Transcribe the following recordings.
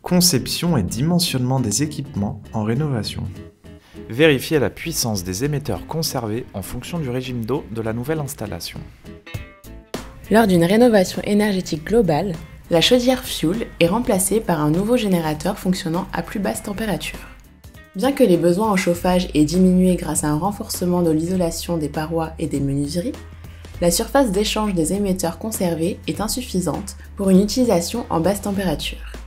Conception et dimensionnement des équipements en rénovation. Vérifier la puissance des émetteurs conservés en fonction du régime d'eau de la nouvelle installation. Lors d'une rénovation énergétique globale, la chaudière fuel est remplacée par un nouveau générateur fonctionnant à plus basse température. Bien que les besoins en chauffage aient diminué grâce à un renforcement de l'isolation des parois et des menuiseries, la surface d'échange des émetteurs conservés est insuffisante pour une utilisation en basse température.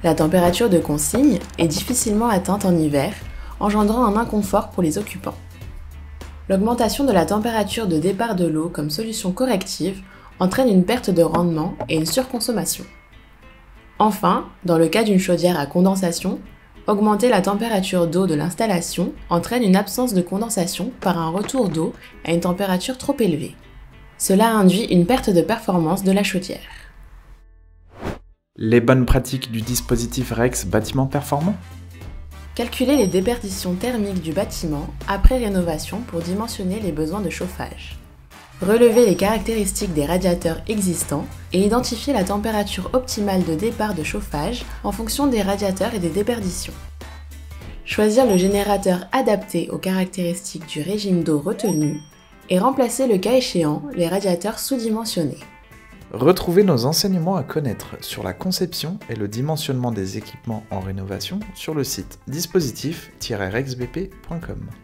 La température de consigne est difficilement atteinte en hiver, engendrant un inconfort pour les occupants. L'augmentation de la température de départ de l'eau comme solution corrective entraîne une perte de rendement et une surconsommation. Enfin, dans le cas d'une chaudière à condensation, augmenter la température d'eau de l'installation entraîne une absence de condensation par un retour d'eau à une température trop élevée. Cela induit une perte de performance de la chaudière. Les bonnes pratiques du dispositif REX bâtiment performant. Calculer les déperditions thermiques du bâtiment après rénovation pour dimensionner les besoins de chauffage. Relever les caractéristiques des radiateurs existants et identifier la température optimale de départ de chauffage en fonction des radiateurs et des déperditions. Choisir le générateur adapté aux caractéristiques du régime d'eau retenu et remplacer le cas échéant les radiateurs sous-dimensionnés. Retrouvez nos enseignements à connaître sur la conception et le dimensionnement des équipements en rénovation sur le site dispositif-rexbp.com.